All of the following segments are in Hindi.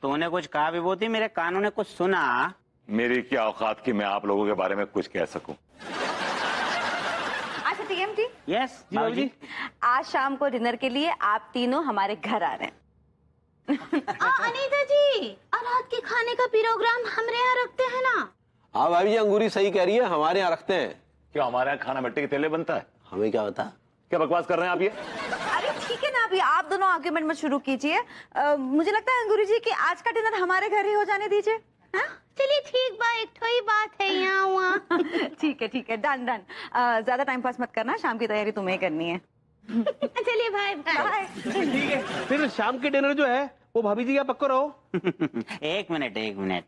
तूने कुछ कहा विभूति? मेरे कानों ने कुछ सुना। मेरी क्या औकात कि मैं आप लोगों के बारे में कुछ कह सकूं। अच्छा टीएमटी। यस जी। आज शाम को डिनर के लिए आप तीनों हमारे घर आ रहे हैं। अनीता जी, और रात के खाने का प्रोग्राम हमारे यहाँ रखते हैं ना? हाँ भाभी जी, अंगूरी सही कह रही है, हमारे यहाँ रखते हैं। क्यों हमारे यहाँ खाना मिट्टी के तेले बनता है? हमें क्या पता। क्या बकवास कर रहे हैं आप ये? अरे ठीक है ना, अभी आप दोनों आर्ग्यूमेंट मत शुरू कीजिए। मुझे लगता है अंगूरी जी कि आज का डिनर हमारे घर ही हो जाने दीजिए। हाँ? चलिए ठीक बा, एक ठो ही बात है यहाँ वहाँ। ठीक है, डन डन। ज्यादा टाइम पास मत करना, शाम की तैयारी तुम्हें करनी है। चलिए भाई बाय। ठीक है, फिर शाम के डिनर जो है वो भाभी जी आप पक्का रहो। एक मिनट।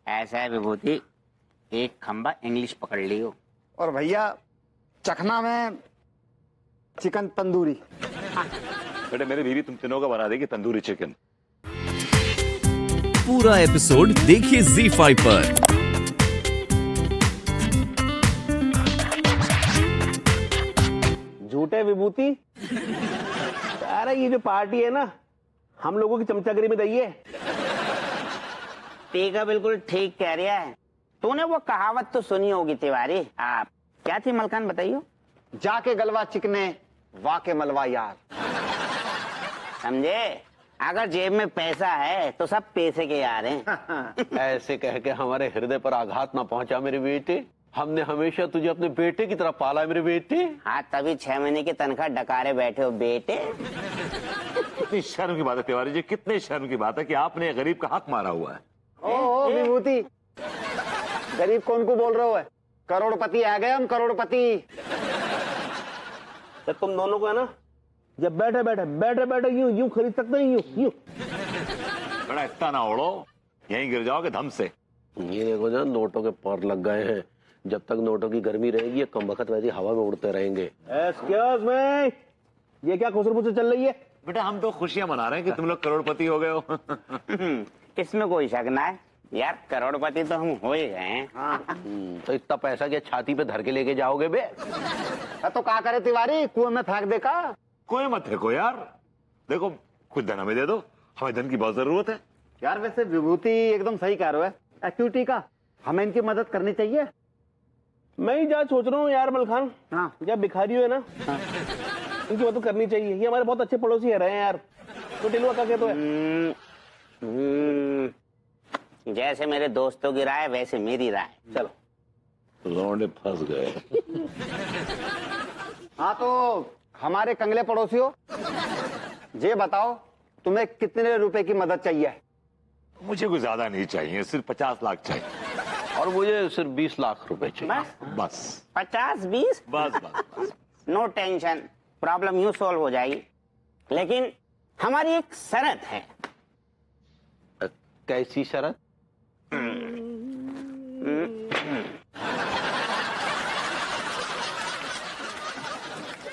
ऐसा है विभूति, एक खंबा इंग्लिश पकड़ लियो। और भैया चखना में चिकन तंदूरी। बेटे मेरी बीवी तुम तीनों का बना देगी तंदूरी चिकन। पूरा एपिसोड देखिए ZEE5 पर। झूठे विभूति, अरे ये जो पार्टी है ना, हम लोगों की चमचागिरी में दही है। टीका बिल्कुल ठीक कह रहा है। तूने वो कहावत तो सुनी होगी तिवारी। आप क्या थी मलकान, बताइयो? जाके गलवा चिकने वाके मलवा यार। समझे? अगर जेब में पैसा है तो सब पैसे के यार हैं। ऐसे कह के हमारे हृदय पर आघात ना पहुंचा मेरे बेटे। हमने हमेशा तुझे अपने बेटे की तरह पाला मेरे बेटे। हाँ, तभी 6 महीने की तनख्वाह डकारे बैठे हो बेटे। कितनी शर्म की बात है तिवारी जी, कितनी शर्म की बात है कि आपने गरीब का हक मारा हुआ है। ओ विभूति, गरीब कौन को बोल रहे हो? करोड़पति आ गए हम, करोड़पति। तो तुम दोनों को है ना, जब बैठे यूं खरीद सकते हैं, यूं। बड़ा इतना ना ओढ़ो, यहीं गिर जाओगे धम से। ये देखो ना, नोटों के पर लग गए हैं। जब तक नोटों की गर्मी रहेगी, ये कम वक्त वैसे हवा में उड़ते रहेंगे। एक्सक्यूज मी, ये क्या खुसर-फुसर चल रही है? बेटा हम तो खुशियां मना रहे हैं कि तुम लोग करोड़पति हो गए हो। इसमें कोई शक ना है यार, करोड़पति तो हम हो ही गए हैं। तो इतना पैसा क्या छाती पे धर के लेके जाओगे बे? तो क्या करे तिवारी, कुएं में फेंक दे का? कोई मत फेंको यार, देखो कुछ धन हमें दे दो, हमें धन की बहुत जरूरत है। यार वैसे विभूति एकदम सही कह रहे हो। एक्टिविटी का हमें इनकी मदद करनी चाहिए। मैं ही जा सोच रहा हूँ यार मलखान। हाँ। जब भिखारी हो है ना, इनकी मदद करनी चाहिए। ये हमारे बहुत अच्छे पड़ोसी रहे हैं यार। तो टिलुआ का कहते हैं। जैसे मेरे दोस्तों की राय वैसे मेरी राय। चलो। लौंडे फंस गए। हाँ तो हमारे कंगले पड़ोसियों, ये बताओ तुम्हें कितने रुपए की मदद चाहिए? मुझे कुछ ज्यादा नहीं चाहिए, सिर्फ 50 लाख चाहिए। और मुझे सिर्फ 20 लाख रुपए चाहिए। बस 50-20? बस। नो टेंशन, प्रॉब्लम यूं सॉल्व हो जाएगी। लेकिन हमारी एक शर्त है। कैसी शरत?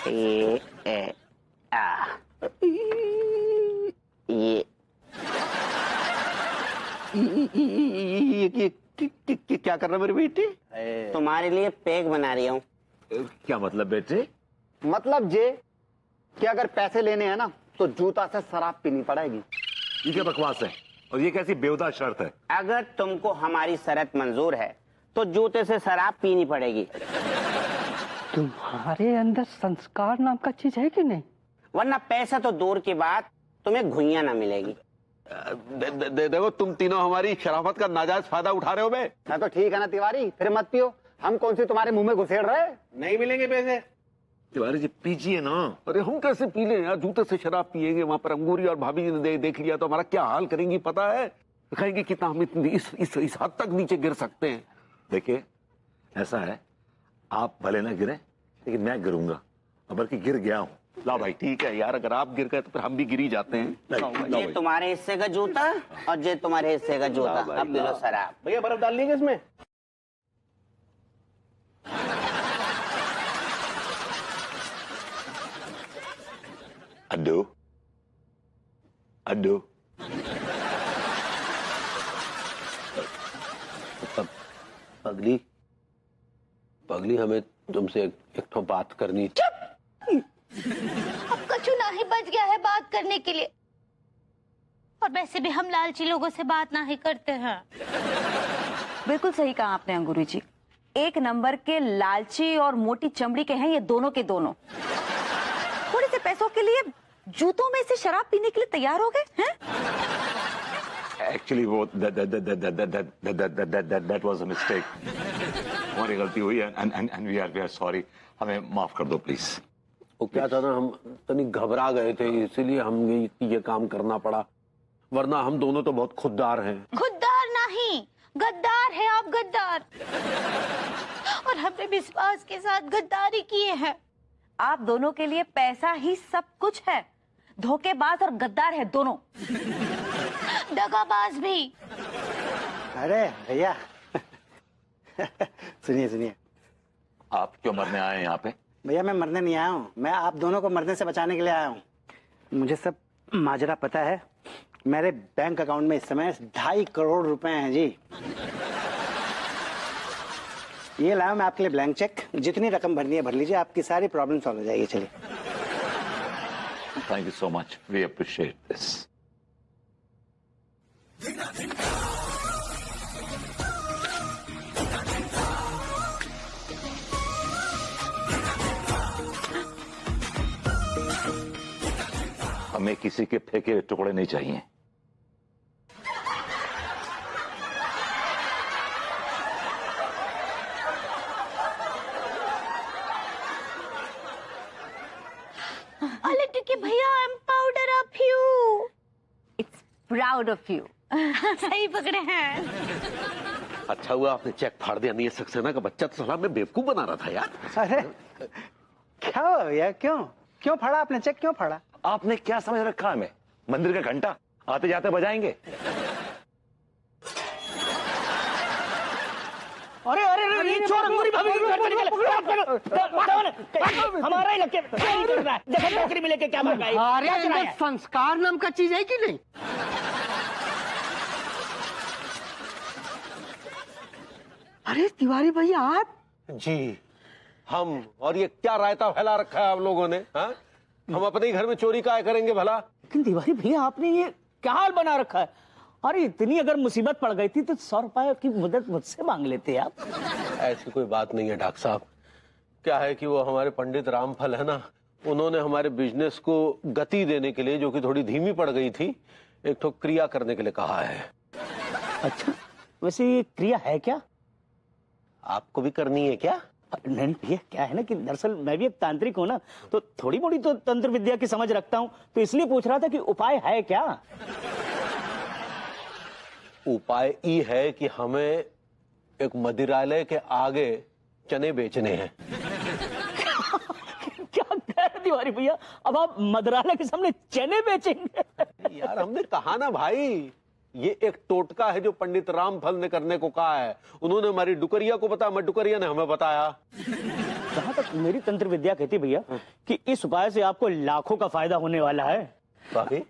ये क्या कर रहा है मेरे बेटे? तुम्हारे लिए पेग बना रही हूँ। क्या मतलब बेटे? मतलब ये कि अगर पैसे लेने हैं ना तो जूता से शराब पीनी पड़ेगी। ये क्या बकवास है और ये कैसी बेहुदा शर्त है? अगर तुमको हमारी शर्त मंजूर है तो जूते से शराब पीनी पड़ेगी। तुम्हारे अंदर संस्कार नाम का चीज है कि नहीं? वरना पैसा तो दूर की बात, तुम्हें घुइयां ना मिलेगी। देखो तुम तीनों हमारी शराफत का नाजायज फायदा उठा रहे हो बे। हाँ तो ठीक है ना तिवारी, फिर मत पियो। हम कौन सी तुम्हारे मुंह में घुसेड़ रहे? नहीं मिलेंगे पैसे। तिवारी जी पीजिए ना। अरे हम कैसे पी लें यार, जूते से शराब पिएंगे। वहां पर अंगूरी और भाभी जी ने देख लिया तो हमारा क्या हाल करेंगी पता है? कहेंगे कितना हम इस हद तक नीचे गिर सकते हैं। देखिए ऐसा है, आप भले ना गिरे लेकिन मैं गिरूंगा, बल्कि गिर गया हूँ। ला भाई ठीक है यार, अगर आप गिर गए तो फिर हम भी गिर ही जाते हैं। ये तुम्हारे हिस्से का जूता और ये तुम्हारे हिस्से का जूता। अब पी लो शराब। भैया बर्फ डाल लेंगे इसमें? अड्डू अड्डू पगली पगली, हमें तुमसे एक ठो बात करनी। अब कछु नहीं बच गया है बात करने के लिए। और वैसे भी हम लालची लोगों से बात ना ही करते हैं। बिल्कुल सही कहा आपने अंगूरी जी, एक नंबर के लालची और मोटी चमड़ी के हैं ये दोनों के दोनों। थोड़े से पैसों के लिए जूतों में से शराब पीने के लिए तैयार हो गए हैं। एक्चुअली वो दैट वाज अ मिस्टेक, हमारी गलती हुई है एंड वी आर सॉरी, हमें माफ कर दो प्लीज। वो क्या था ना, हम तनी घबरा गए थे, इसीलिए हम ये काम करना पड़ा, वरना हम दोनों तो बहुत खुददार हैं। खुददार नहीं, गद्दार है आप, गद्दार। और हमने विश्वास के साथ गद्दारी किए हैं। आप दोनों के लिए पैसा ही सब कुछ है, धोखेबाज और गद्दार है दोनों। दगाबाज भी। अरे भैया सुनिए सुनिए, आप क्यों मरने आए हैं यहाँ पे? भैया मैं मरने नहीं आया हूँ, मैं आप दोनों को मरने से बचाने के लिए आया हूँ। मुझे सब माजरा पता है। मेरे बैंक अकाउंट में इस समय 2.5 करोड़ रुपए हैं जी। ये लाया मैं आपके लिए ब्लैंक चेक, जितनी रकम भरनी है भर लीजिए, आपकी सारी प्रॉब्लम सॉल्व हो जाएगी। चलिए। Thank you so much, we appreciate this. हमें किसी के फेंके टुकड़े नहीं चाहिए। के भैया, I am proud of you. It's proud of you. सही पकड़े हैं। अच्छा हुआ आपने चेक फाड़ दिया, नहीं सक्सेना का बच्चा तो साला मैं बेवकूफ बना रहा था यार। अरे क्या हुआ भैया, क्यों फाड़ा आपने चेक, क्यों फाड़ा? आपने क्या समझ रखा हमें? मंदिर का घंटा आते जाते बजाएंगे? अरे अरे अरे ये चोर अंगूरी भाभी की घर से निकले। हमारा ही लगे चोरी कर रहा है। देखो नौकरी मिले के क्या भागा है। अरे क्या चुराया अंदर है? संस्कार नाम का चीज है कि नहीं? अरे तिवारी भैया आप? जी हम, और ये क्या रायता फैला रखा है आप लोगों ने? हाँ, हम अपने ही घर में चोरी क्या करेंगे भला? लेकिन तिवारी भैया आपने ये क्या हाल बना रखा है? अरे इतनी अगर मुसीबत पड़ गई थी तो 100 रुपए की मदद मुझसे मांग लेते आप। ऐसी कोई बात नहीं है डॉक्टर साहब। क्या है कि वो हमारे पंडित रामफल है ना, उन्होंने हमारे बिजनेस को गति देने के लिए, जो कि थोड़ी धीमी पड़ गई थी, एक तो क्रिया करने के लिए कहा है। अच्छा, वैसे ये क्रिया है क्या? आपको भी करनी है क्या? नहीं भैया, क्या है ना कि दरअसल मैं भी एक तांत्रिक हूँ ना, तो थोड़ी मोड़ी तो तंत्र विद्या की समझ रखता हूँ, तो इसलिए पूछ रहा था कि उपाय है क्या? उपाय ये है कि हमें एक मदिरालय के आगे चने बेचने हैं। क्या कह रहे तिवारी भैया, अब आप मदरालय के सामने चने बेचेंगे? यार हमने कहा ना भाई, ये एक टोटका है जो पंडित रामफल ने करने को कहा है। उन्होंने हमारी डुकरिया को बताया, डुकरिया ने हमें बताया। जहाँ तक मेरी तंत्र विद्या कहती भैया कि इस उपाय से आपको लाखों का फायदा होने वाला है। बाकी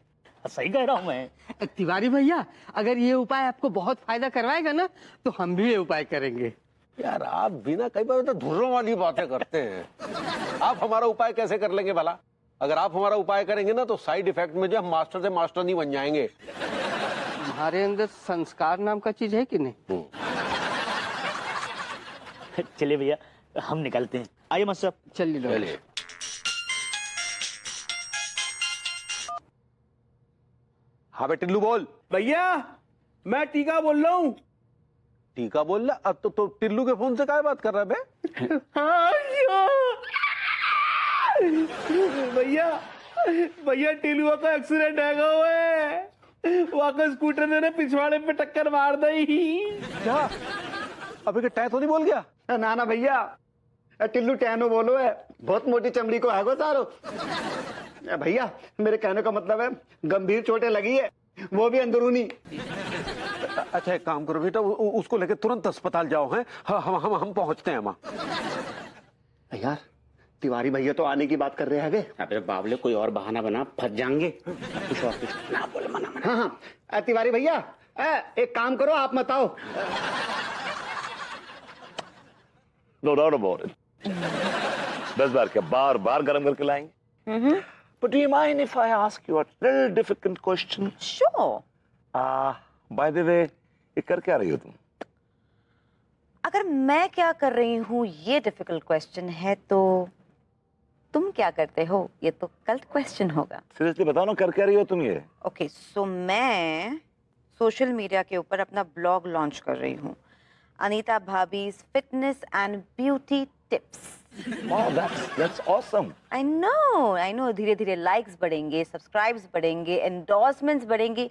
सही कह रहा हूँ मैं। तिवारी भैया अगर ये उपाय आपको बहुत फायदा करवाएगा ना, तो हम भी ये उपाय करेंगे। यार आप बिना कई बार तो धुर्रों वाली बातें करते हैं। आप हमारा उपाय कैसे कर लेंगे भला? अगर आप हमारा उपाय करेंगे ना तो साइड इफेक्ट में जो हम मास्टर से मास्टर नहीं बन जाएंगे। हमारे अंदर संस्कार नाम का चीज है कि नहीं? चलिए भैया हम निकलते हैं। आइए मत साहब। चलिए। हाँ बे टिल्लू बोल। भैया मैं टीका बोल रहा हूँ। टीका बोल रहा? अब तो टिल्लू के फोन से क्या बात कर रहा है बे? भैया टिल्लुआ का एक्सीडेंट हुआ है। वहां का स्कूटर ने पिछवाड़े पे टक्कर मार दी। क्या अबे के टै तो नहीं बोल गया? ना ना भैया, टिल्लू टैनो बोलो है, बहुत मोटी चमड़ी को है गो सारो। भैया मेरे कहने का मतलब है गंभीर चोटें लगी है, वो भी अंदरूनी। अच्छा एक काम करो बेटा, उसको लेके तुरंत अस्पताल जाओ। हैं हम पहुंचते हैं वहां। यार तिवारी भैया तो आने की बात कर रहे हैं। अबे बाबले कोई और बहाना बना, फंस जाएंगे। कुछ और कुछ ना बोले, मना। हाँ तिवारी भैया एक काम करो, आप मत आओ। No doubt about it. 10 बार क्या बार बार गर्म करके लाएंगे। But do you mind if I ask you a little difficult question? Sure. By the way, ये कर क्या रही हो तुम? अगर मैं क्या कर रही हूँ ये डिफिकल्ट क्वेश्चन है तो तुम क्या करते हो ये तो कल्ट क्वेश्चन होगा। Seriously बताओ ना, कर क्या रही हो तुम ये? ओके सो मैं सोशल मीडिया के ऊपर अपना ब्लॉग लॉन्च कर रही हूँ, Anita Bhabhi's fitness and beauty tips. Wow, that's awesome. I know धीरे धीरे लाइक्स बढ़ेंगे, सब्सक्राइब्स बढ़ेंगे, एंडोर्समेंट्स बढ़ेंगे,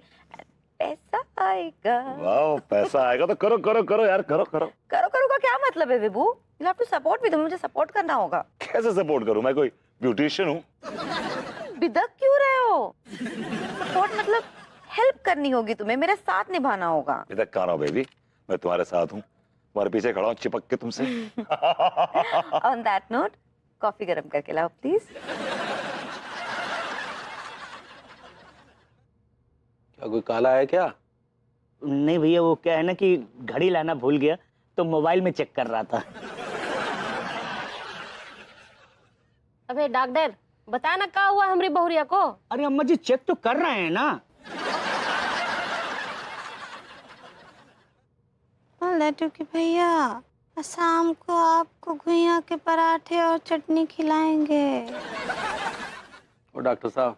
पैसा आएगा। वाओ, पैसा आएगा तो करो करो करो यार, करो करो। करो का क्या मतलब है Vibhu? You have to support me, तुम्हें मुझे सपोर्ट करना होगा। कैसे सपोर्ट करूं? मैं कोई ब्यूटिशियन हूँ? बिदक क्यों रहे हो? सपोर्ट मतलब हेल्प करनी होगी तुम्हें, मेरा साथ निभाना होगा। इधर कहाँ रहो बेबी, मैं तुम्हारे साथ हूँ, तुम्हारे पीछे खड़ा हूँ चिपक के तुमसे। ऑन दैट नोट कॉफी गरम करके लाओ प्लीज। क्या कोई काला है क्या? नहीं भैया, वो क्या है ना कि घड़ी लाना भूल गया तो मोबाइल में चेक कर रहा था। अबे डॉक्टर बता ना क्या हुआ हमारी बहुरिया को? अरे अम्मा जी चेक तो कर रहे हैं ना। लड्डू की भैया, शाम को आपको घुइयां के पराठे और चटनी खिलाएंगे। और डॉक्टर साहब,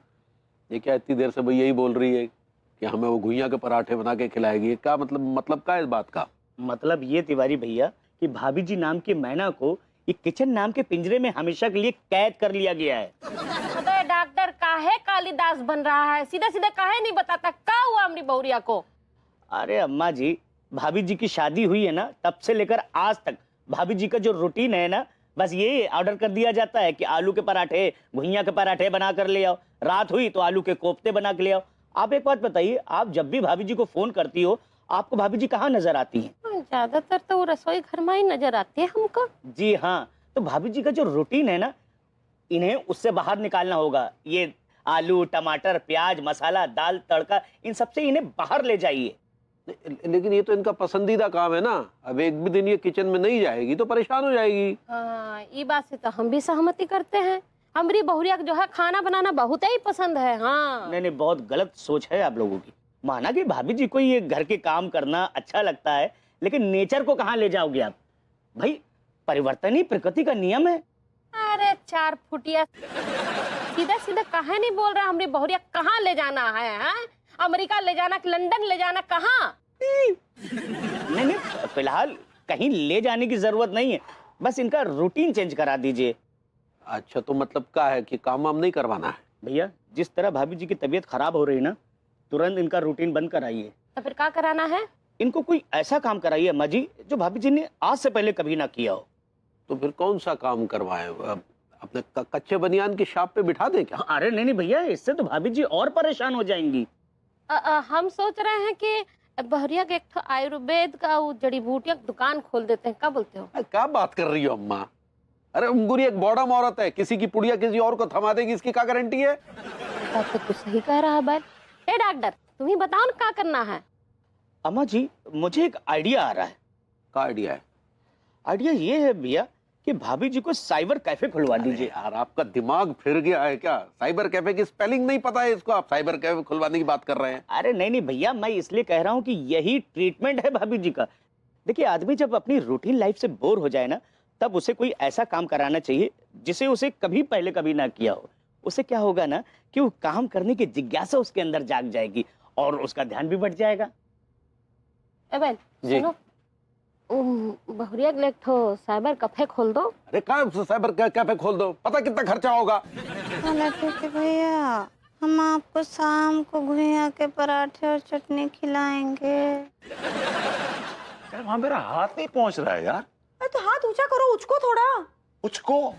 ये क्या इतनी देर से भैया ही बोल रही है कि हमें वो घुइयां के पराठे बना के खिलाएगी? क्या मतलब क्या है इस बात का? मतलब ये तिवारी भैया कि भाभी जी नाम की मैना को ये किचन नाम के पिंजरे में हमेशा के लिए कैद कर लिया गया है। अबे डॉक्टर काहे कालिदास बन रहा है? सीधा सीधा काहे नहीं बताता क्या हुआ हमारी बहुरिया को? अरे अम्मा जी, भाभी जी की शादी हुई है ना, तब से लेकर आज तक भाभी जी का जो रूटीन है ना, बस ये ऑर्डर कर दिया जाता है कि आलू के पराठे, घुइयां के पराठे बना कर ले आओ। रात हुई तो आलू के कोफ्ते बना के ले आओ। आप एक बात बताइए, आप जब भी भाभी जी को फोन करती हो, आपको भाभी जी कहाँ नजर आती हैं? ज्यादातर तो वो रसोई घर में ही नजर आती है हमको। जी हाँ, तो भाभी जी का जो रूटीन है ना, इन्हें उससे बाहर निकालना होगा। ये आलू, टमाटर, प्याज, मसाला, दाल, तड़का, इन सबसे इन्हें बाहर ले जाइए। लेकिन ये तो इनका पसंदीदा काम है ना। अब एक भी दिन ये किचन में नहीं जाएगी तो परेशान हो जाएगी। हाँ, ये बात से तो हम भी सहमति करते हैं। हमारी बहुरिया जो है खाना बनाना बहुत ही पसंद है। हाँ नहीं, बहुत गलत सोच है आप लोगों की। माना कि भाभी जी को ये घर के काम करना अच्छा लगता है, लेकिन नेचर को कहाँ ले जाओगे आप? भाई, परिवर्तन ही प्रकृति का नियम है। अरे 4 फुटिया, सीधा सीधा काहे नहीं बोल रहा? हमारी बहुरिया कहाँ ले जाना है? हाँ? अमेरिका ले जाना, लंदन ले जाना, कहाँ? नहीं, फिलहाल कहीं ले जाने की जरूरत नहीं है, बस इनका रूटीन चेंज करा दीजिए। अच्छा, तो मतलब क्या है कि काम वाम नहीं करवाना है? भैया, जिस तरह भाभी जी की तबीयत खराब हो रही ना, तुरंत इनका रूटीन बंद कराइए। तो फिर क्या कराना है? इनको कोई ऐसा काम कराइए अम्मा जी जो भाभी जी ने आज से पहले कभी ना किया हो। तो फिर कौन सा काम करवाएं? अपने कच्चे बनियान की शॉप पे बिठा दें क्या? अरे नहीं भैया, इससे तो भाभी जी और परेशान हो जाएंगी। हम सोच रहे हैं कि बहुरिया के एक तो आयुर्वेद का वो जड़ी बूटियां की दुकान खोल देते हैं। क्या बोलते हो? क्या बात कर रही हो अम्मा? अरे अंगूरी एक बॉडम औरत है, किसी की पुड़िया किसी और को थमा देगी, इसकी क्या गारंटी है? बात तो तू सही कह रहा है भाई। ए डॉक्टर, तुम ही बताओ ना क्या करना है। अम्मा जी, मुझे एक आइडिया आ रहा है। क्या आइडिया है? आइडिया ये है भैया कि भाभी जी को साइबर कैफे खुलवा दीजिए। यार, आपका दिमाग फिर गया है क्या? साइबर कैफे की स्पेलिंग नहीं पता है इसको, आप साइबर कैफे खुलवाने की बात कर रहे हैं? अरे नहीं भैया, मैं इसलिए कह रहा हूँ कि यही ट्रीटमेंट है भाभी जी का। देखिए, आदमी जब अपनी रूटीन लाइफ से बोर हो जाए ना, तब उसे कोई ऐसा काम कराना चाहिए जिसे उसे कभी पहले कभी ना किया हो। उससे क्या होगा ना कि वो काम करने की जिज्ञासा उसके अंदर जाग जाएगी और उसका ध्यान भी बढ़ जाएगा। एबेल, सुनो, बहुरिया के लिए एक ठो साइबर कैफे खोल दो। अरे कहाँ साइबर कैफे खोल दो? पता कितना खर्चा होगा? लड्डू के भैया, हम आपको शाम को घुइयां के पराठे और चटनी खिलाएंगे। यार, वहाँ मेरा हाथ नहीं पहुँच रहा है यार। अरे तो हाथ ऊंचा करो, उचको थोड़ा। उचको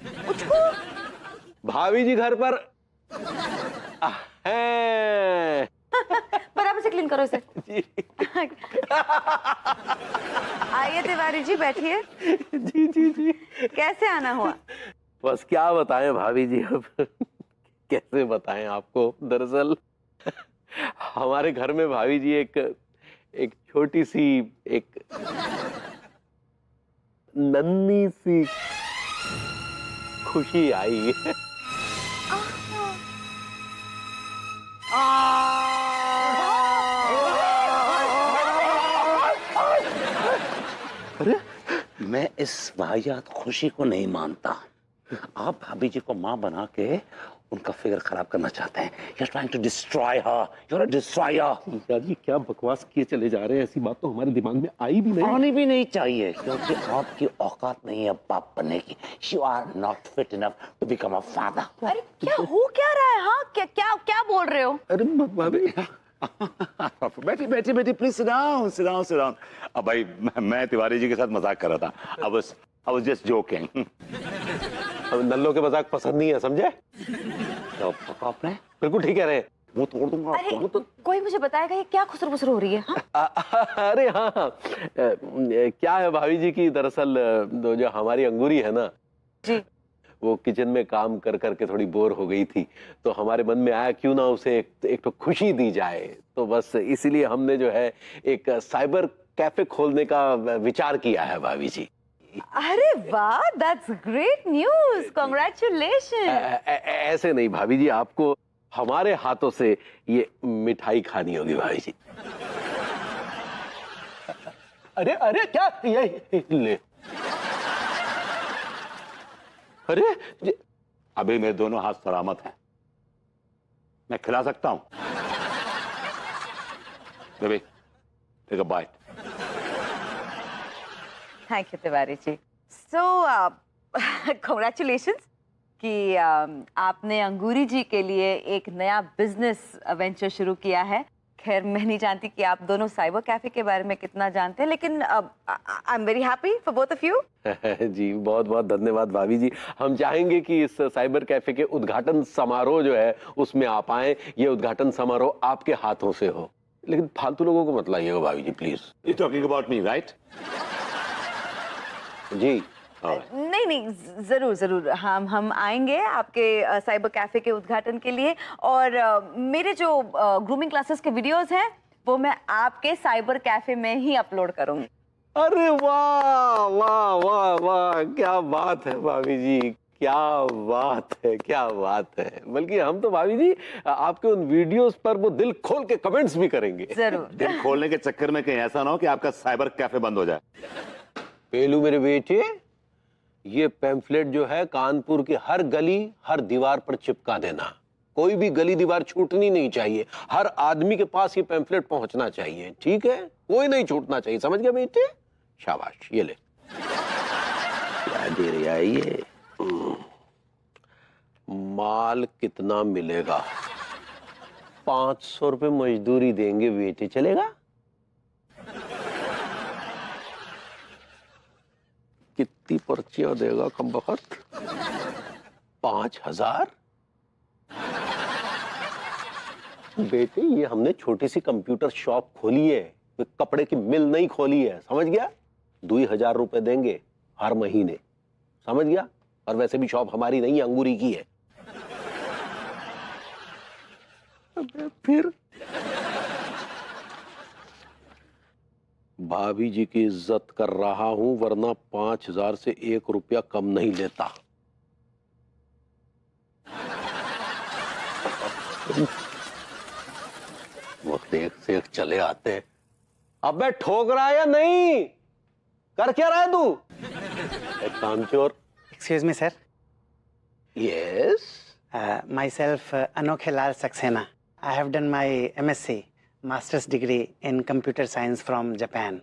भाभी जी घर पर है। बराबर से क्लीन करो इसे। आइए तिवारी जी, बैठिए। जी। कैसे आना हुआ? बस क्या बताएं भाभी जी, अब कैसे बताएं आपको। दरअसल हमारे घर में भाभी जी एक छोटी सी, एक नन्ही सी खुशी आई है। अरे मैं इस वाहियात खुशी को नहीं मानता। आप भाभी जी को मां बना के उनका फिगर खराब करना चाहते हैं। You're trying to destroy her. You're a destroyer. दादी क्या बकवास किए चले जा रहे हैं, ऐसी बात तो हमारे दिमाग में आई भी नहीं। आनी भी नहीं चाहिए, क्योंकि आपकी औकात नहीं है बाप बनने की। You are not fit enough to become a father. अरे क्या हो क्या रहा है? हाँ क्या क्या क्या बोल रहे हो? अरे भाभी बैठी बैठी बैठी, please sit down, sit down, sit down. अब भाई मैं तिवारी जी के साथ मजाक कर रहा था। I was just joking. अब नल्लो के मजाक पसंद नहीं है, समझे? तो आपने बिल्कुल ठीक कह रहे हैं। वो तोड़ दूंगा अरे आपको। तो कोई मुझे बताएगा ये क्या खुसर बुसर हो रही है? हाँ? अरे हाँ, क्या है भाभी जी की, दरअसल जो हमारी अंगूरी है ना जी, वो किचन में काम कर करके थोड़ी बोर हो गई थी, तो हमारे मन में आया क्यों ना उसे एक तो खुशी दी जाए। तो बस इसीलिए हमने जो है एक साइबर कैफे खोलने का विचार किया है भाभी जी। अरे वाह, दैट्स ग्रेट न्यूज़, कांग्रेचुलेशन। ऐसे नहीं भाभी जी, आपको हमारे हाथों से ये मिठाई खानी होगी भाभी जी। अरे अरे क्या ये ले, अरे अभी मेरे दोनों हाथ सलामत हैं, मैं खिला सकता हूं। Baby take a bite. Thank you Tiwari ji. So congratulations कि आपने अंगूरी जी के लिए एक नया बिजनेस वेंचर शुरू किया है। खैर मैं नहीं जानती कि आप दोनों साइबर कैफे के बारे में कितना जानते हैं, लेकिन I am very happy for both of you. जी बहुत बहुत धन्यवाद भाभी जी। हम चाहेंगे कि इस साइबर कैफे के उद्घाटन समारोह जो है उसमें आप आए। ये उद्घाटन समारोह आपके हाथों से हो, लेकिन फालतू लोगों को मत लाइएगा भाभी जी please. You talking about me right? जी नहीं नहीं, जरूर जरूर हम आएंगे आपके साइबर कैफे के उद्घाटन के लिए। और मेरे जो ग्रूमिंग क्लासेस के वीडियोस हैं वो मैं आपके साइबर कैफे में ही अपलोड करूंगी। अरे वाह वाह वाह वाह, क्या बात है भाभी जी, क्या बात है, क्या बात है। बल्कि हम तो भाभी जी आपके उन वीडियोस पर वो दिल खोल के कमेंट्स भी करेंगे। जरूर। दिल खोलने के चक्कर में कहीं ऐसा ना हो कि आपका साइबर कैफे बंद हो जाए। पेलू मेरे बेटे, ये पैम्फलेट जो है कानपुर की हर गली हर दीवार पर चिपका देना। कोई भी गली दीवार छूटनी नहीं चाहिए, हर आदमी के पास ये पैम्फलेट पहुंचना चाहिए, ठीक है? कोई नहीं छूटना चाहिए, समझ गया बेटे? शाबाश, ये ले। क्या दे रही है ये? माल कितना मिलेगा? 500 रुपए मजदूरी देंगे बेटे, चलेगा? कितनी पर्चियां देगा कम वक्त? 5000? बेटे ये हमने छोटी सी कंप्यूटर शॉप खोली है, कपड़े की मिल नहीं खोली है, समझ गया? 2000 रुपए देंगे हर महीने, समझ गया? और वैसे भी शॉप हमारी नहीं है, अंगूरी की है। फिर भाभी जी की इज्जत कर रहा हूं, वरना 5000 से 1 रुपया कम नहीं लेता। वक्त एक से एक चले आते। अबे ठोक रहा है या नहीं? कर क्या रहा है तू? एक काम चोर। Excuse me, sir. Yes. Myself, Anokhe Lal Saxena. I have done my MSc, Master's degree in Computer Science from Japan.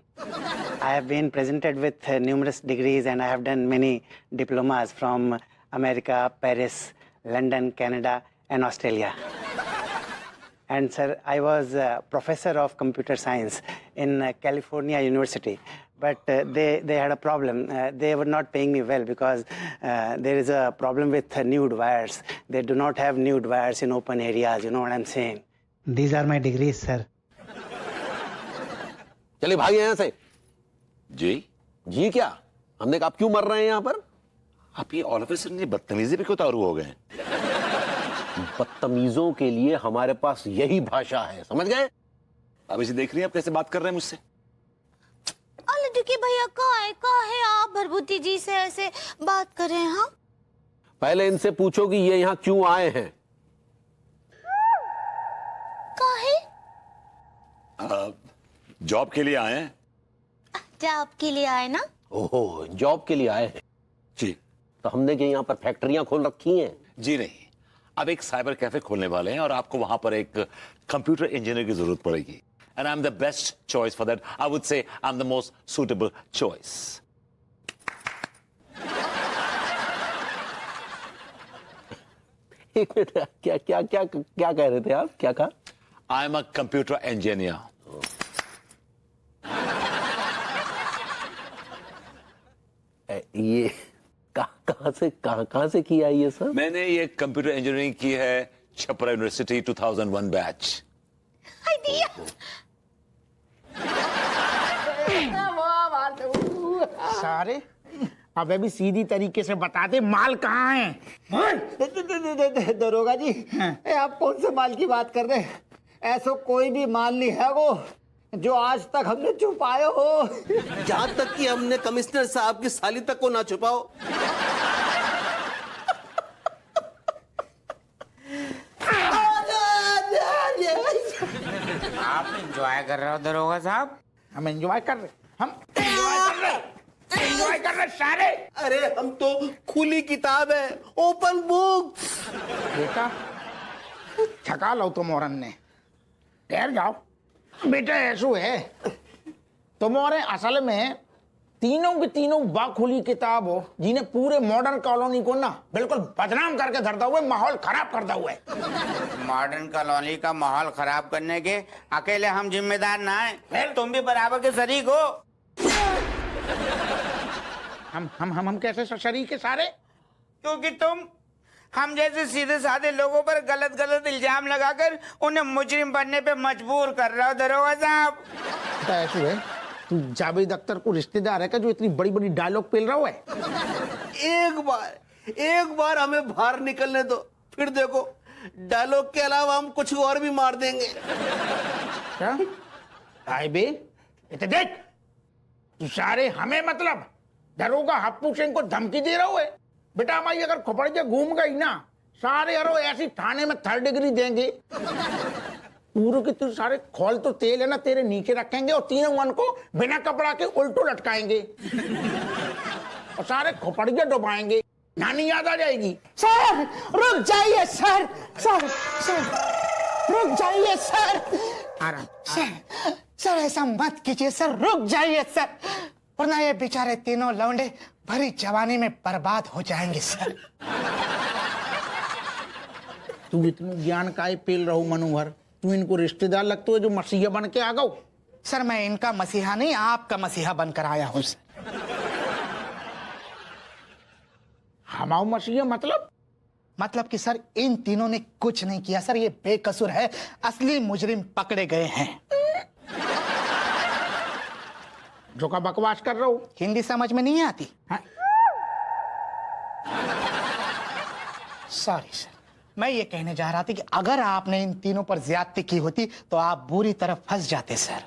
I have been presented with numerous degrees and I have done many diplomas from America, Paris, London, Canada and Australia. And sir, I was a professor of computer science in California University. But they had a problem. They were not paying me well because there is a problem with nude wires. They do not have nude wires in open areas. You know what I'm saying? These are my degrees, sir. चलिए भाग यहाँ से। जी जी क्या? हमने कहा आप क्यों मर रहे हैं यहाँ पर? आप ये ऑल ऑफ अ सडन बदतमीजी पे क्यों तारू हो गए? बदतमीजों के लिए हमारे पास यही भाषा है, समझ गए? अब इसे देख रही हैं आप कैसे बात कर रहे हैं मुझसे? दुखी भैया कहाँ है आप भरभूति जी से ऐसे बात कर रहे हैं? हाँ पहले इनसे पूछो कि ये यहाँ क्यों आए हैं। कहाँ है? जॉब के लिए आए हैं। जॉब के लिए आए ना? ओहो, जॉब के लिए आए हैं जी तो हमने क्या यहाँ पर फैक्ट्रियां खोल रखी हैं? जी नहीं, अब एक साइबर कैफे खोलने वाले हैं और आपको वहां पर एक कंप्यूटर इंजीनियर की जरूरत पड़ेगी। And I am the best choice for that. I would say I am the most suitable choice. एक मिनट, क्या क्या क्या क्या कह रहे थे आप? क्या कहा? I am a computer engineer. ये कहाँ से किया ये सब? मैंने ये कंप्यूटर इंजीनियरिंग की है छपरा यूनिवर्सिटी 2001 बैच। सारे अबे भी सीधी तरीके से बता दे माल कहाँ है? दरोगा जी, आप कौन से माल की बात कर रहे हैं? ऐसा कोई भी माल नहीं है वो जो आज तक हमने छुपाया हो। यहाँ तक कि हमने कमिश्नर साहब की साली तक को ना छुपाओ। आप एंजॉय कर रहे हो दरोगा साहब? हम एंजॉय कर रहे, हम एंजॉय कर रहे सारे। अरे हम तो खुली किताब है, ओपन बुक। बेटा थका लो तुम औरन ने, ठहर जाओ। बेटा ऐसो है तुम और असल में तीनों की तीनों बाखुली किताब हो जिन्हें पूरे मॉडर्न कॉलोनी को ना बिल्कुल बदनाम करके धरता हुए माहौल खराब करता हुआ है। मॉडर्न कॉलोनी का माहौल खराब करने के अकेले हम जिम्मेदार ना हैं, तुम भी बराबर के शरीक हो। हम कैसे शरीक है सारे? क्योंकि तुम हम जैसे सीधे साधे लोगों पर गलत गलत इल्जाम लगाकर उन्हें मुजरिम बनने पे मजबूर कर रहे हो दरोगा साहब। ऐसा है तू जावेद अख्तर को रिश्तेदार है क्या जो इतनी बड़ी बड़ी डायलॉग पेल रहा है? एक बार हमें बाहर निकलने दो, फिर देखो डायलॉग के अलावा हम कुछ और भी मार देंगे। क्या? आई बे इतने देख तू सारे हमें मतलब दरोगा हप्पू सिंह को धमकी दे रहा है? बेटा हमारी अगर खोपड़ के घूम गई ना सारे हरो ऐसी थाने में 3rd डिग्री देंगे। पूरे के तू सारे खोल तो तेल है ना तेरे नीचे रखेंगे और तीनों मन को बिना कपड़ा के उल्टो लटकाएंगे और सारे खोपड़िया डुबाएंगे। नानी याद आ जाएगी। सर रुक जाइए सर, सर सर रुक जाइए सर। आराम सर ऐसा मत कीजिए सर, रुक जाइए सर, वरना ये बेचारे तीनों लौंडे भरी जवानी में बर्बाद हो जाएंगे सर। तू इतना ज्ञान काय पेल रहो मनोहर? तू इनको रिश्तेदार लगते हो जो मसीहा बन के आ गओ? सर मैं इनका मसीहा नहीं आपका मसीहा बनकर आया हूं सर। हमाओ मसीहा मतलब कि सर इन तीनों ने कुछ नहीं किया सर, ये बेकसूर है, असली मुजरिम पकड़े गए हैं। जो का बकवास कर रहा हो? हिंदी समझ में नहीं आती? सॉरी सर, मैं ये कहने जा रहा था कि अगर आपने इन तीनों पर ज्यादती की होती तो आप बुरी तरह फंस जाते सर।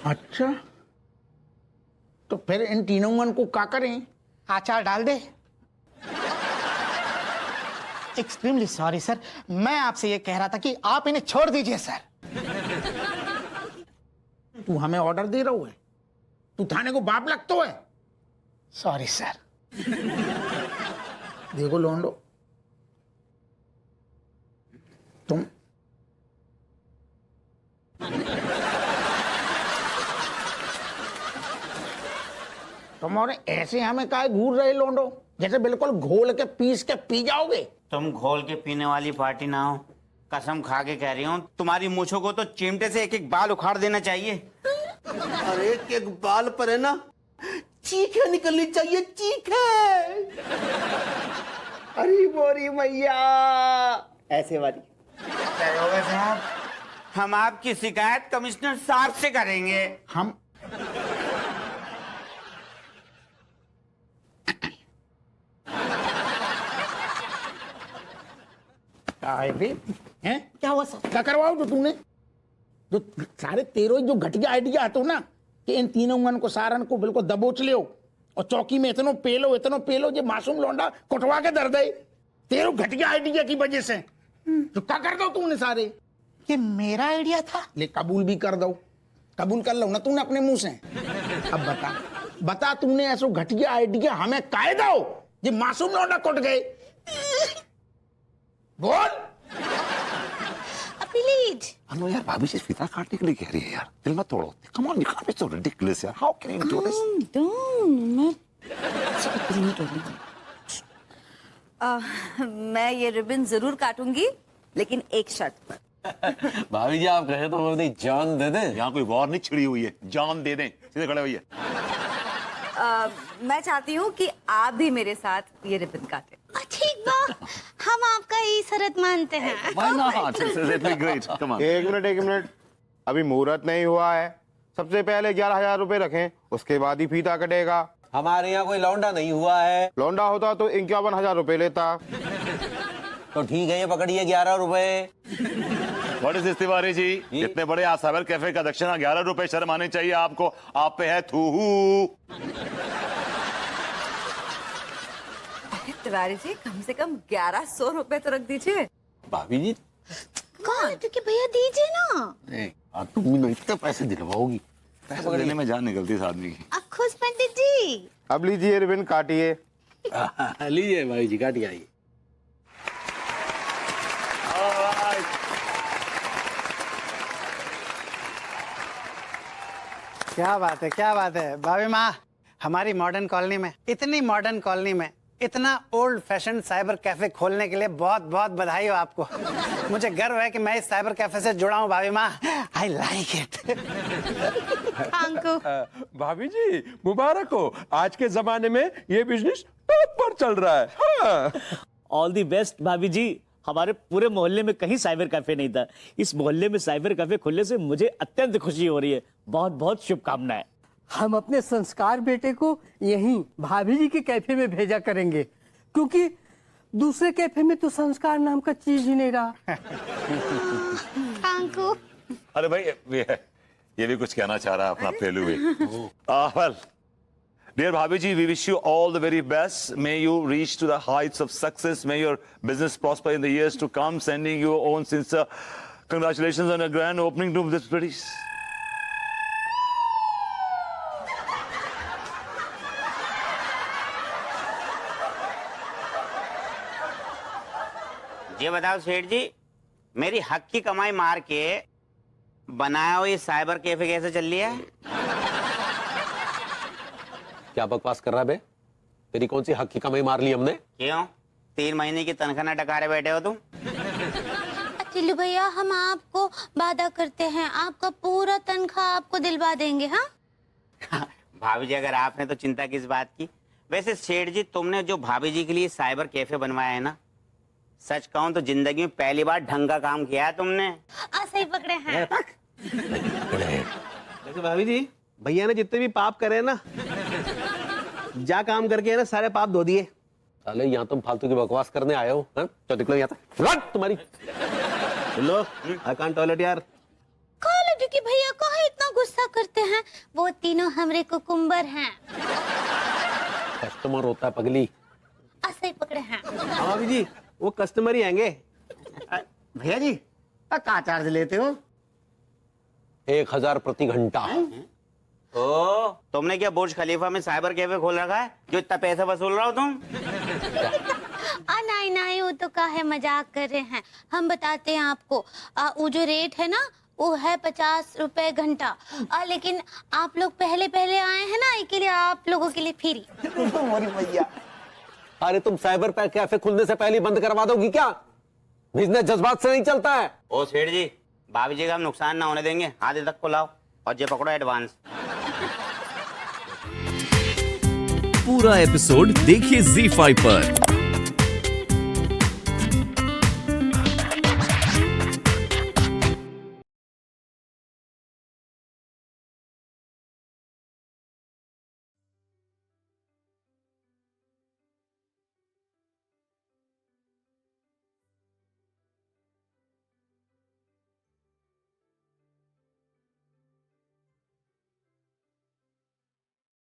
अच्छा तो फिर इन तीनों मन को क्या करें? आचार डाल दे। एक्सट्रीमली सॉरी सर, मैं आपसे ये कह रहा था कि आप इन्हें छोड़ दीजिए सर। तू हमें ऑर्डर दे रहा है? तू थाने को बाप लगता है? Sorry sir. देखो लोंडो, तुम और ऐसे हमें काहे घूर रहे लोंडो, जैसे बिल्कुल घोल के पीस के पी जाओगे। तुम घोल के पीने वाली पार्टी ना हो, कसम खा के कह रही हूँ, तुम्हारी मूछों को तो चिमटे से एक एक बाल उखाड़ देना चाहिए। और एक एक बाल पर है ना चीखें निकलनी चाहिए, चीखें। अरे बोरी मैया ऐसे वाली। दरोगा साहब हम आपकी शिकायत कमिश्नर साहब से करेंगे। हम हैं? क्या हुआ सर? क्या करवाओ जो तूने जो सारे तेरो जो घटिया आइडिया आते हो ना कि इन तीनों मन को सारन को बिल्कुल दबोच लियो और चौकी में इतनो पेलो जो मासूम लौंडा कुटवा के दर दे तेरो घटिया आइडिया की वजह से। तो क्या कर दो तूने सारे? ये मेरा आइडिया था। ले कबूल भी कर दो, कबूल कर लो ना तूने अपने मुंह से। अब बता तूने ऐसा घटिया आइडिया हमें काहे दो ये मासूम लौंडा कुट गए। बोल। प्लीज। अनु यार भाभी जी फीता काटने के लिए कह रही है यार, दिल मत तोड़ो। Come on, you can't be so ridiculous यार। How can you do this? मैं ये रिबन जरूर काटूंगी, लेकिन एक शर्त पर। भाभी जी आप कहे तो वो नहीं जान दे दें। यहाँ कोई वॉर नहीं छिड़ी हुई है, जान दे दें। सीधे खड़े होइए। मैं चाहती हूँ कि आप भी मेरे साथ ये रिबन काटें। ठीक बा, हम आपका ये शर्त मानते हैं। Why not? It's great. Come on. एक मिनट, अभी मुहूर्त नहीं हुआ है। सबसे पहले 11,000 रुपए रखें, उसके बाद ही फीता कटेगा। हमारे यहाँ कोई लौंडा नहीं हुआ है। लौंडा होता तो 51,000 रुपए लेता। तो ठीक है, ये पकड़िए 11 रुपए। What is this, Tiwari ji? इतने बड़े साइबर कैफे का दक्षिणा 11 रुपए, शर्म आनी चाहिए आपको। आप पे है थूहू। तिवारी जी, कम से कम 1100 रुपए तो रख दीजिए। भाभी जी कौन? क्योंकि भैया दीजिए ना। तुम नहीं इतने पैसे दिलवाओगी, पैसे देने में जान निकलती है इस आदमी की। अब खुश पंडित जी। अब लीजिए रिबन काटिए। लीजिए भाई जी, काटिए आइए। क्या बात है भाभी माँ। हमारी मॉडर्न कॉलोनी में, इतनी मॉडर्न कॉलोनी में इतना ओल्ड फैशन साइबर कैफे खोलने के लिए बहुत बहुत बधाई हो आपको। मुझे गर्व है कि मैं इस साइबर कैफे से जुड़ा हूँ भाभी माँ। I like it. भाभी जी मुबारक हो, आज के जमाने में ये बिजनेस टॉप पर चल रहा है। हाँ। ऑल दी बेस्ट भाभी जी। हमारे पूरे मोहल्ले में कहीं साइबर कैफे नहीं था, इस मोहल्ले में साइबर कैफे खुलने से मुझे अत्यंत खुशी हो रही है। बहुत बहुत शुभकामनाएं। हम अपने संस्कार बेटे को यहीं भाभी जी के कैफे में भेजा करेंगे, क्योंकि दूसरे कैफे में तो संस्कार नाम का चीज ही नहीं रहा। अरे भाई ये भी कुछ कहना चाह रहा है अपना पहलू भी। वेल डियर भाभी जी, we wish you all the very best. May you reach to the heights of success, may your business prosper in the years to come. Sending you own sincere congratulations on a grand opening to this pretty. ये बताओ सेठ जी, मेरी हक की कमाई मार के बनाया हुआ ये साइबर कैफे कैसे चल रही है? क्या बकवास कर रहा है बे? तेरी कौन सी हक की कमाई मार ली हमने? क्यों? 3 महीने की तनख्वाह न टकारे बैठे हो तुम? टिल्लू भैया, हम आपको वादा करते हैं, आपका पूरा तनख्वाह आपको दिलवा देंगे। हाँ भाभी जी, अगर आपने तो चिंता किस बात की। वैसे सेठ जी, तुमने जो भाभी जी के लिए साइबर कैफे बनवाया है ना, सच कहूं तो जिंदगी में पहली बार ढंग का काम किया है तुमने। सही पकड़े हैं। वैसे भाभी जी, भैया ने जितने भी पाप करे ना, जा काम करके है ना, सारे पाप धो दिए। साले यहाँ तुम फालतू की बकवास करने आए हो। तो निकलो यहाँ से। तुम्हारी लो, आई कांट टॉयलेट यार। क्योंकि भैया को इतना गुस्सा करते हैं, वो तीनों हमरे कुकुम्बर हैं। कस्टमर होता है पगली। सही पकड़े हैं। भाभी जी, वो कस्टमर ही आएंगे। भैया जी कहाँ चार्ज लेते हो? 1000 प्रति घंटा। ओ, तुमने क्या बुर्ज खलीफा में साइबर कैफे खोल रखा है जो इतना पैसा वसूल रहा हो तुम? नहीं, वो तो काहे मजाक कर रहे हैं। हम बताते हैं आपको, वो जो रेट है ना, वो है 50 रुपए घंटा। लेकिन आप लोग पहले आए हैं ना, इसके लिए आप लोगों के लिए फ्री। भैया, अरे तुम साइबर कैफे खुलने से पहले बंद करवा दोगी क्या? बिजनेस जज्बात से नहीं चलता है। ओ सेठ जी, भाभी जी का हम नुकसान ना होने देंगे। आधे तक को लाओ और ये पकड़ो एडवांस। पूरा एपिसोड देखिए ZEE5 पर।